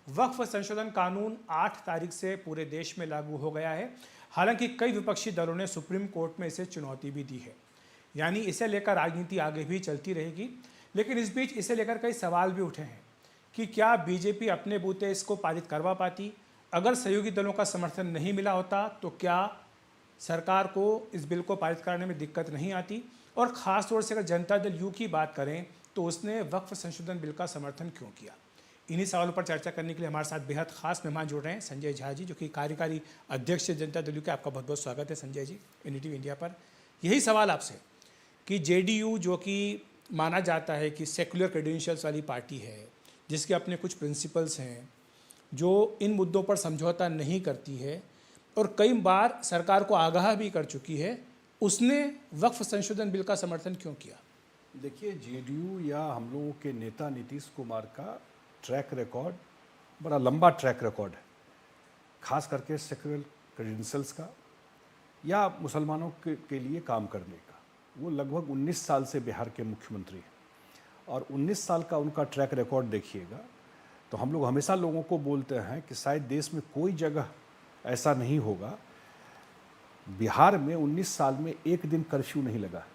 वक्फ संशोधन कानून 8 तारीख से पूरे देश में लागू हो गया है। हालांकि कई विपक्षी दलों ने सुप्रीम कोर्ट में इसे चुनौती भी दी है, यानी इसे लेकर राजनीति आगे भी चलती रहेगी। लेकिन इस बीच इसे लेकर कई सवाल भी उठे हैं कि क्या बीजेपी अपने बूते इसको पारित करवा पाती? अगर सहयोगी दलों का समर्थन नहीं मिला होता तो क्या सरकार को इस बिल को पारित करने में दिक्कत नहीं आती? और ख़ास तौर से अगर जनता दल यू की बात करें तो उसने वक्फ संशोधन बिल का समर्थन क्यों किया? इन्हीं सवालों पर चर्चा करने के लिए हमारे साथ बेहद खास मेहमान जुड़ रहे हैं संजय झा जी, जो कि कार्यकारी अध्यक्ष जनता दल यू के। आपका बहुत बहुत स्वागत है संजय जी एनडीटीवी इंडिया पर। यही सवाल आपसे कि जेडीयू, जो कि माना जाता है कि सेकुलर क्रेडेंशियल्स वाली पार्टी है, जिसके अपने कुछ प्रिंसिपल्स हैं, जो इन मुद्दों पर समझौता नहीं करती है और कई बार सरकार को आगाह भी कर चुकी है, उसने वक्फ संशोधन बिल का समर्थन क्यों किया? देखिए, जेडीयू या हम लोगों के नेता नीतीश कुमार का ट्रैक रिकॉर्ड बड़ा लंबा ट्रैक रिकॉर्ड है, खास करके सेकुलर क्रेडेंशियल्स का या मुसलमानों के लिए काम करने का। वो लगभग 19 साल से बिहार के मुख्यमंत्री हैं और 19 साल का उनका ट्रैक रिकॉर्ड देखिएगा तो हम लोग हमेशा लोगों को बोलते हैं कि शायद देश में कोई जगह ऐसा नहीं होगा। बिहार में 19 साल में एक दिन कर्फ्यू नहीं लगा।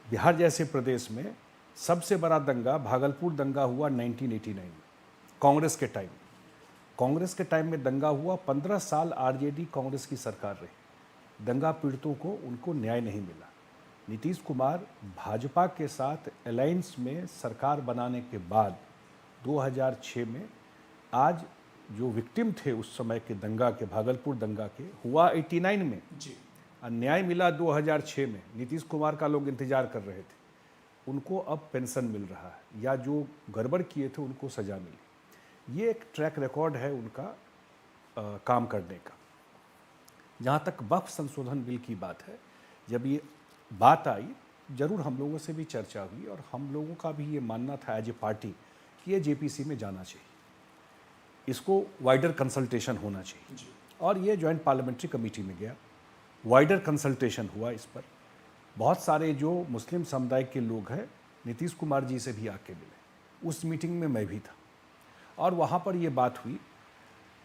बिहार जैसे प्रदेश में सबसे बड़ा दंगा भागलपुर दंगा हुआ 1989 में, कांग्रेस के टाइम। कांग्रेस के टाइम में दंगा हुआ, 15 साल आरजेडी कांग्रेस की सरकार रही। दंगा पीड़ितों को उनको न्याय नहीं मिला। नीतीश कुमार भाजपा के साथ अलायंस में सरकार बनाने के बाद 2006 में आज जो विक्टिम थे उस समय के दंगा के, भागलपुर दंगा के, हुआ 89 में जी, और न्याय मिला 2006 में। नीतीश कुमार का लोग इंतजार कर रहे थे, उनको अब पेंशन मिल रहा है, या जो गड़बड़ किए थे उनको सजा मिली। ये एक ट्रैक रिकॉर्ड है उनका काम करने का। जहाँ तक वक्फ संशोधन बिल की बात है, जब ये बात आई जरूर हम लोगों से भी चर्चा हुई और हम लोगों का भी ये मानना था एज ए पार्टी कि ये जेपीसी में जाना चाहिए, इसको वाइडर कंसल्टेशन होना चाहिए। और ये जॉइंट पार्लियामेंट्री कमेटी में गया, वाइडर कंसल्टेशन हुआ इस पर। बहुत सारे जो मुस्लिम समुदाय के लोग हैं नीतीश कुमार जी से भी आके मिले। उस मीटिंग में मैं भी था और वहाँ पर ये बात हुई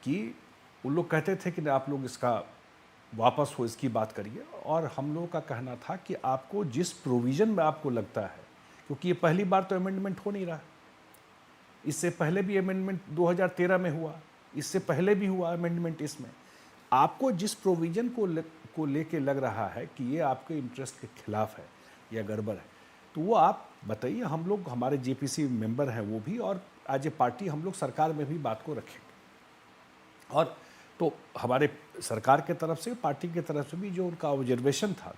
कि उन लोग कहते थे कि आप लोग इसका वापस हो, इसकी बात करिए। और हम लोगों का कहना था कि आपको जिस प्रोविज़न में आपको लगता है, क्योंकि ये पहली बार तो अमेंडमेंट हो नहीं रहा, इससे पहले भी अमेंडमेंट 2013 में हुआ, इससे पहले भी हुआ अमेंडमेंट। इसमें आपको जिस प्रोविज़न को लेके लग रहा है कि ये आपके इंटरेस्ट के खिलाफ है या गड़बड़ है, तो वो आप बताइए। हम लोग, हमारे जेपीसी मेंबर हैं वो भी, और एज ए पार्टी हम लोग सरकार में भी बात को रखेंगे। और तो हमारे सरकार के तरफ से, पार्टी के तरफ से भी जो उनका ऑब्जर्वेशन था,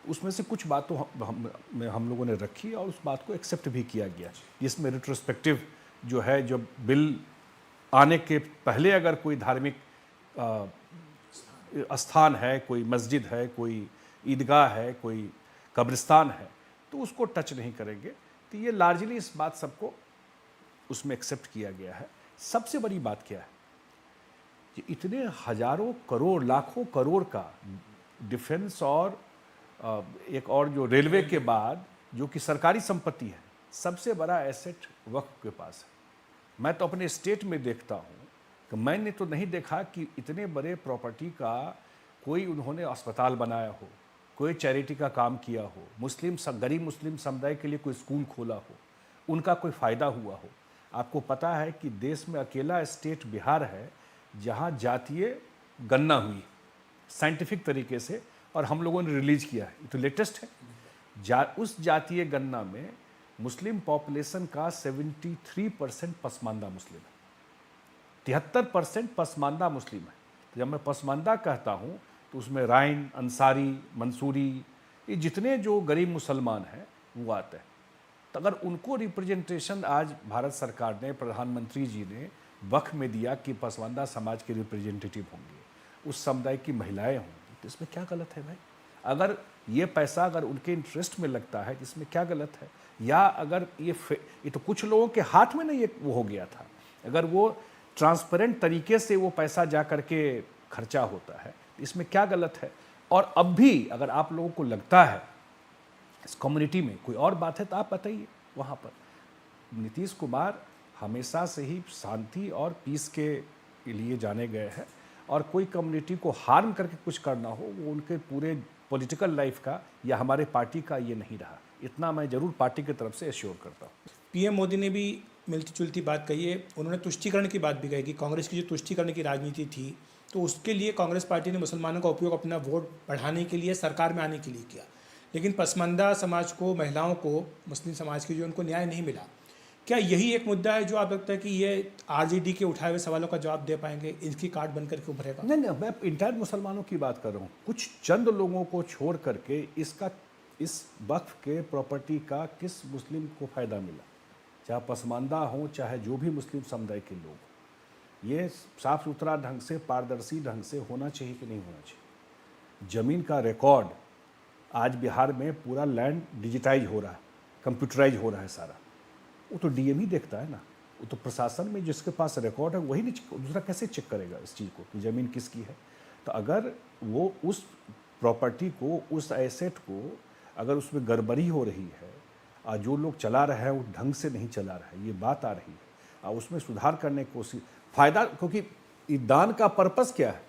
उसमें से कुछ बातों हम लोगों ने रखी और उस बात को एक्सेप्ट भी किया गया, जिसमें रिट्रोस्पेक्टिव जो है, जो बिल आने के पहले अगर कोई धार्मिक स्थान है, कोई मस्जिद है, कोई ईदगाह है, कोई कब्रिस्तान है, तो उसको टच नहीं करेंगे। तो ये लार्जली इस बात सबको उसमें एक्सेप्ट किया गया है। सबसे बड़ी बात क्या है कि इतने हजारों करोड़, लाखों करोड़ का डिफेंस और एक और जो रेलवे के बाद जो कि सरकारी संपत्ति है, सबसे बड़ा एसेट वक्फ के पास है। मैं तो अपने स्टेट में देखता हूँ कि मैंने तो नहीं देखा कि इतने बड़े प्रॉपर्टी का कोई उन्होंने अस्पताल बनाया हो, कोई चैरिटी का काम किया हो, गरीब मुस्लिम समुदाय के लिए कोई स्कूल खोला हो, उनका कोई फ़ायदा हुआ हो। आपको पता है कि देश में अकेला स्टेट बिहार है जहाँ जातीय गणना हुई साइंटिफिक तरीके से, और हम लोगों ने रिलीज किया है, तो लेटेस्ट है। उस जातीय गणना में मुस्लिम पॉपुलेशन का 73% पसमानदा मुस्लिम है, 73% पसमानदा मुस्लिम है। तो जब मैं पसमानदा कहता हूँ तो उसमें राइन, अंसारी, मंसूरी, ये जितने जो गरीब मुसलमान हैं वो आते हैं। तो अगर उनको रिप्रेजेंटेशन आज भारत सरकार ने, प्रधानमंत्री जी ने वक्फ में दिया कि पसमानदा समाज के रिप्रेजेंटेटिव होंगे, उस समुदाय की महिलाएं होंगी, तो इसमें क्या गलत है भाई? अगर ये पैसा अगर उनके इंटरेस्ट में लगता है, इसमें क्या गलत है? या अगर ये तो कुछ लोगों के हाथ में नहीं ये वो हो गया था, अगर वो ट्रांसपेरेंट तरीके से वो पैसा जा करके खर्चा होता है, इसमें क्या गलत है? और अब भी अगर आप लोगों को लगता है इस कम्युनिटी में कोई और बात है तो आप बताइए। वहाँ पर नीतीश कुमार हमेशा से ही शांति और पीस के लिए जाने गए हैं, और कोई कम्युनिटी को हार्म करके कुछ करना हो वो उनके पूरे पॉलिटिकल लाइफ का या हमारे पार्टी का ये नहीं रहा। इतना मैं जरूर पार्टी की तरफ से एश्योर करता हूँ। पीएम मोदी ने भी मिलती जुलती बात कही है। उन्होंने तुष्टीकरण की बात भी कही कि कांग्रेस की जो तुष्टीकरण की राजनीति थी, तो उसके लिए कांग्रेस पार्टी ने मुसलमानों का उपयोग अपना वोट बढ़ाने के लिए, सरकार में आने के लिए किया, लेकिन पसमानदा समाज को, महिलाओं को, मुस्लिम समाज की जो उनको न्याय नहीं मिला। क्या यही एक मुद्दा है जो आप लगता है कि ये आरजेडी के उठाए हुए सवालों का जवाब दे पाएंगे, इसकी कार्ड बन करके उभरेगा? नहीं, मैं इंटायर मुसलमानों की बात कर रहा हूँ। कुछ चंद लोगों को छोड़ करके इस वक्फ के प्रॉपर्टी का किस मुस्लिम को फ़ायदा मिला? चाहे पसमानदा हो, चाहे जो भी मुस्लिम समुदाय के लोग, ये साफ सुथरा ढंग से, पारदर्शी ढंग से होना चाहिए कि नहीं होना चाहिए? ज़मीन का रिकॉर्ड आज बिहार में पूरा लैंड डिजिटाइज हो रहा है, कंप्यूटराइज हो रहा है सारा। वो तो डीएम ही देखता है ना, वो तो प्रशासन में जिसके पास रिकॉर्ड है वही नहीं, दूसरा कैसे चेक करेगा इस चीज़ को कि ज़मीन किसकी है? तो अगर वो उस प्रॉपर्टी को, उस एसेट को, अगर उसमें गड़बड़ी हो रही है और जो लोग चला रहे हैं वो ढंग से नहीं चला रहा है, ये बात आ रही है, और उसमें सुधार करने की कोशिश, फ़ायदा, क्योंकि ये दान का पर्पस क्या है?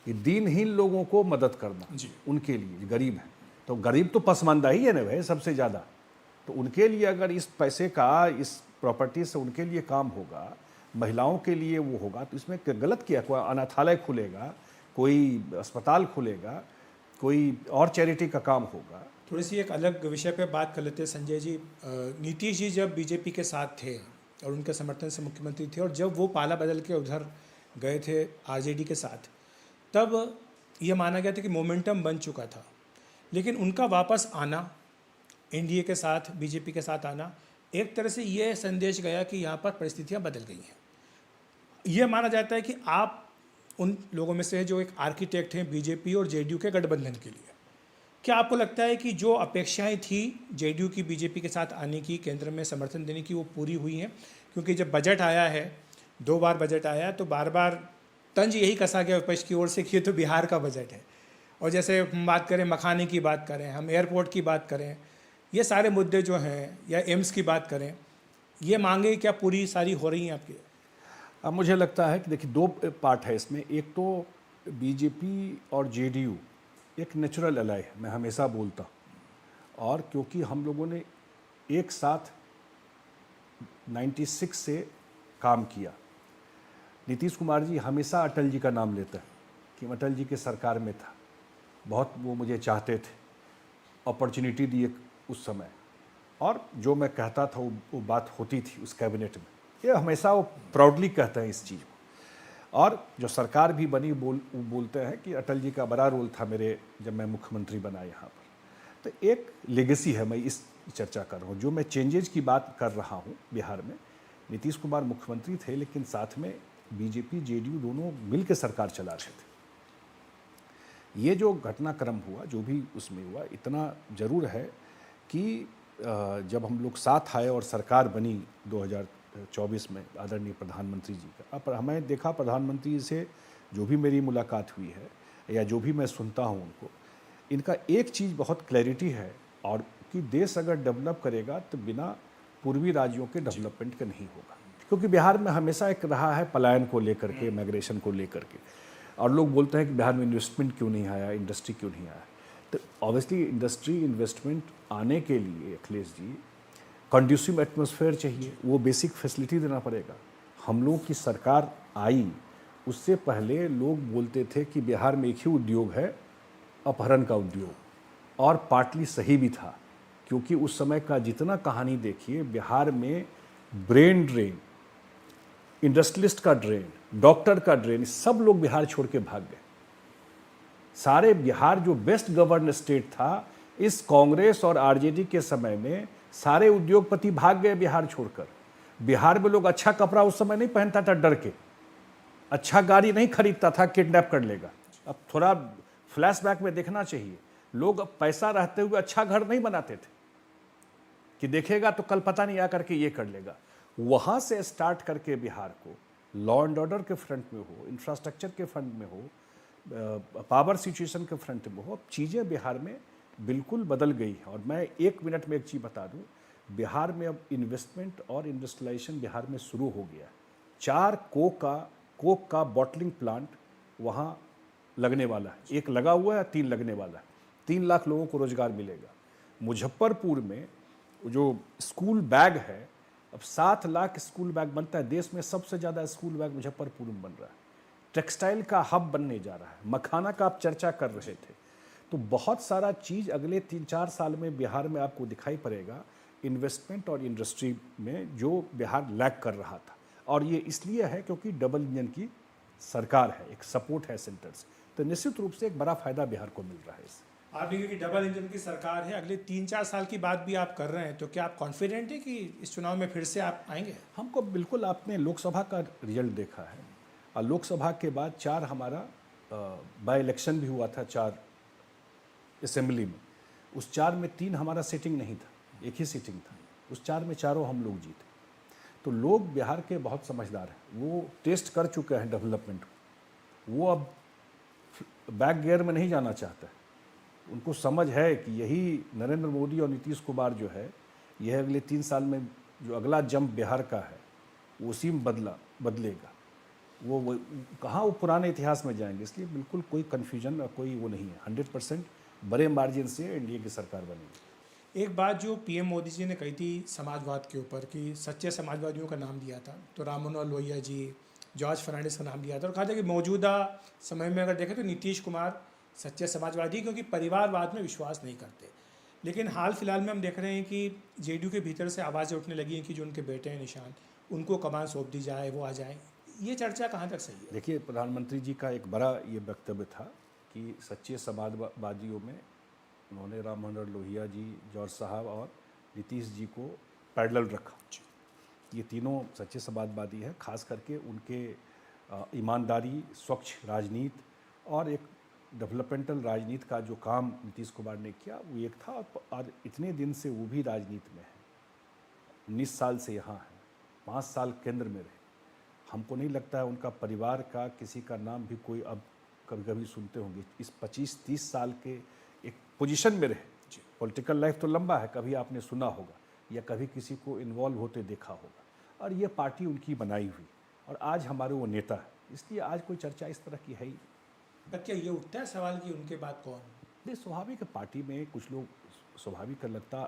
ये दीनहीन लोगों को मदद करना, उनके लिए, गरीब है तो गरीब तो पसमानदा ही है ना भाई सबसे ज़्यादा। तो उनके लिए अगर इस पैसे का, इस प्रॉपर्टी से उनके लिए काम होगा, महिलाओं के लिए वो होगा, तो इसमें गलत किया? कोई अनाथालय खुलेगा, कोई अस्पताल खुलेगा, कोई और चैरिटी का काम होगा। थोड़ी सी एक अलग विषय पे बात कर लेते हैं संजय जी। नीतीश जी जब बीजेपी के साथ थे और उनके समर्थन से मुख्यमंत्री थे, और जब वो पाला बदल के उधर गए थे आरजेडी के साथ, तब ये माना गया था कि मोमेंटम बन चुका था। लेकिन उनका वापस आना, एनडीए के साथ, बीजेपी के साथ आना, एक तरह से ये संदेश गया कि यहाँ पर परिस्थितियाँ बदल गई हैं। ये माना जाता है कि आप उन लोगों में से हैं जो एक आर्किटेक्ट हैं बीजेपी और जेडीयू के गठबंधन के लिए। क्या आपको लगता है कि जो अपेक्षाएं थी जेडीयू की बीजेपी के साथ आने की, केंद्र में समर्थन देने की, वो पूरी हुई हैं? क्योंकि जब बजट आया है, 2 बार बजट आया, तो बार बार तंज यही कसा गया विपक्ष की ओर से कि ये तो बिहार का बजट है। और जैसे हम बात करें मखाने की बात करें, हम एयरपोर्ट की बात करें, ये सारे मुद्दे जो हैं, या एम्स की बात करें, ये मांगे क्या पूरी सारी हो रही हैं आपकी? अब मुझे लगता है कि देखिए 2 पार्ट है इसमें। एक तो बीजेपी और जेडीयू एक नेचुरल अलाय है, मैं हमेशा बोलता हूँ, और क्योंकि हम लोगों ने एक साथ 96 से काम किया। नीतीश कुमार जी हमेशा अटल जी का नाम लेते हैं कि अटल जी के सरकार में था, बहुत वो मुझे चाहते थे, अपॉर्चुनिटी दी उस समय, और जो मैं कहता था वो बात होती थी उस कैबिनेट में। ये हमेशा वो प्राउडली कहते हैं इस चीज़ को। और जो सरकार भी बनी, बोलते हैं कि अटल जी का बड़ा रोल था मेरे, जब मैं मुख्यमंत्री बना यहाँ पर। तो एक लेगेसी है, मैं इस चर्चा कर रहा हूँ। जो मैं चेंजेज की बात कर रहा हूँ बिहार में, नीतीश कुमार मुख्यमंत्री थे, लेकिन साथ में बीजेपी जेडीयू दोनों मिल के सरकार चला रहे थे। ये जो घटनाक्रम हुआ, जो भी उसमें हुआ, इतना ज़रूर है कि जब हम लोग साथ आए और सरकार बनी 2024 में आदरणीय प्रधानमंत्री जी का, पर हमें देखा प्रधानमंत्री से जो भी मेरी मुलाकात हुई है या जो भी मैं सुनता हूँ उनको, इनका एक चीज़ बहुत क्लैरिटी है, और कि देश अगर डेवलप करेगा तो बिना पूर्वी राज्यों के डेवलपमेंट का नहीं होगा। क्योंकि बिहार में हमेशा एक रहा है पलायन को लेकर के, माइग्रेशन को लेकर के, और लोग बोलते हैं कि बिहार में इन्वेस्टमेंट क्यों नहीं आया, इंडस्ट्री क्यों नहीं आया। तो ऑब्वियसली इंडस्ट्री, इन्वेस्टमेंट आने के लिए अखिलेश जी कंड्यूसिव एटमॉस्फेयर चाहिए, वो बेसिक फैसिलिटी देना पड़ेगा। हम लोगों की सरकार आई, उससे पहले लोग बोलते थे कि बिहार में एक ही उद्योग है, अपहरण का उद्योग, और पार्टली सही भी था, क्योंकि उस समय का जितना कहानी देखिए, बिहार में ब्रेन ड्रेन, इंडस्ट्रियलिस्ट का ड्रेन, डॉक्टर का ड्रेन, सब लोग बिहार छोड़ के भाग गए। सारे बिहार जो बेस्ट गवर्न स्टेट था, इस कांग्रेस और आरजेडी के समय में सारे उद्योगपति भाग गए बिहार छोड़कर। बिहार में लोग अच्छा कपड़ा उस समय नहीं पहनता था डर के, अच्छा गाड़ी नहीं खरीदता था, किडनैप कर लेगा। अब थोड़ा फ्लैशबैक में देखना चाहिए, लोग अब पैसा रहते हुए अच्छा घर नहीं बनाते थे कि देखेगा तो कल पता नहीं आकर के ये कर लेगा। वहाँ से स्टार्ट करके बिहार को लॉ एंड ऑर्डर के फ्रंट में हो, इंफ्रास्ट्रक्चर के फ्रंट में हो, पावर सिचुएशन के फ्रंट में हो, अब चीज़ें बिहार में बिल्कुल बदल गई है। और मैं 1 मिनट में एक चीज़ बता दूं, बिहार में अब इन्वेस्टमेंट और इंडस्ट्रियलाइजेशन बिहार में शुरू हो गया है। 4 कोक का बॉटलिंग प्लांट वहाँ लगने वाला है, 1 लगा हुआ है, 3 लगने वाला है। 3 लाख लोगों को रोजगार मिलेगा। मुजफ्फरपुर में जो स्कूल बैग है, अब 7 लाख स्कूल बैग बनता है। देश में सबसे ज़्यादा स्कूल बैग मुजफ्फरपुर में बन रहा है। टेक्सटाइल का हब बनने जा रहा है। मखाना का आप चर्चा कर रहे थे, तो बहुत सारा चीज़ अगले 3-4 साल में बिहार में आपको दिखाई पड़ेगा इन्वेस्टमेंट और इंडस्ट्री में, जो बिहार लैग कर रहा था। और ये इसलिए है क्योंकि डबल इंजन की सरकार है, एक सपोर्ट है सेंटर से, तो निश्चित रूप से एक बड़ा फायदा बिहार को मिल रहा है इससे। आपने कहा कि डबल इंजन की सरकार है, अगले 3-4 साल की बात भी आप कर रहे हैं, तो क्या आप कॉन्फिडेंट हैं कि इस चुनाव में फिर से आप आएंगे? हमको बिल्कुल, आपने लोकसभा का रिजल्ट देखा है, और लोकसभा के बाद 4 हमारा बाई इलेक्शन भी हुआ था 4 असेंबली में। उस 4 में 3 हमारा सीटिंग नहीं था, एक ही सीटिंग था। उस 4 में चारों हम लोग जीते। तो लोग बिहार के बहुत समझदार हैं, वो टेस्ट कर चुके हैं डेवलपमेंट को। वो अब बैक गियर में नहीं जाना चाहते। उनको समझ है कि यही नरेंद्र मोदी और नीतीश कुमार जो है, यह अगले 3 साल में जो अगला जंप बिहार का है, वो उसी में बदलेगा। वो कहाँ वो पुराने इतिहास में जाएंगे। इसलिए बिल्कुल कोई कन्फ्यूजन और कोई वो नहीं है। 100% बड़े मार्जिन से एनडीए की सरकार बनेगी। एक बात जो पीएम मोदी जी ने कही थी समाजवाद के ऊपर, कि सच्चे समाजवादियों का नाम दिया था, तो राम मनोहर लोहिया जी, जॉर्ज फर्नांडिस का नाम दिया था, और कहा था कि मौजूदा समय में अगर देखें तो नीतीश कुमार सच्चे समाजवादी, क्योंकि परिवारवाद में विश्वास नहीं करते। लेकिन हाल फिलहाल में हम देख रहे हैं कि जेडीयू के भीतर से आवाज़ें उठने लगी हैं कि जो उनके बेटे हैं निशान, उनको कमान सौंप दी जाए, वो आ जाए। ये चर्चा कहाँ तक सही है? देखिए, प्रधानमंत्री जी का एक बड़ा ये वक्तव्य था कि सच्चे समाजवादियों में उन्होंने राम मनोहर लोहिया जी, जॉर्ज साहब और नीतीश जी को पैरेलल रखा। ये तीनों सच्चे समाजवादी हैं। खास करके उनके ईमानदारी, स्वच्छ राजनीति और एक डेवलपमेंटल राजनीति का जो काम नीतीश कुमार ने किया, वो एक था। और इतने दिन से वो भी राजनीति में है, 19 साल से यहाँ है, 5 साल केंद्र में रहे। हमको नहीं लगता है उनका परिवार का किसी का नाम भी कोई अब कभी सुनते होंगे। इस 25-30 साल के एक पोजीशन में रहे। पॉलिटिकल लाइफ तो लंबा है, कभी आपने सुना होगा या कभी किसी को इन्वॉल्व होते देखा होगा। और ये पार्टी उनकी बनाई हुई, और आज हमारे वो नेता है, इसलिए आज कोई चर्चा इस तरह की है ही। पर क्या ये उठता है सवाल कि उनके बाद कौन? नहीं, स्वाभाविक है, पार्टी में कुछ लोग स्वाभाविक लगता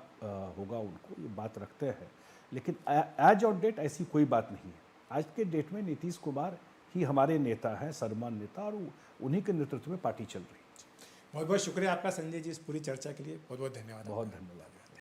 होगा उनको, ये बात रखते हैं। लेकिन एज ऑन डेट ऐसी कोई बात नहीं है। आज के डेट में नीतीश कुमार ही हमारे नेता हैं, सर्वमान्य नेता, और उन्हीं के नेतृत्व में पार्टी चल रही है। बहुत बहुत शुक्रिया आपका संजय जी, इस पूरी चर्चा के लिए बहुत बहुत धन्यवाद। बहुत धन्यवाद।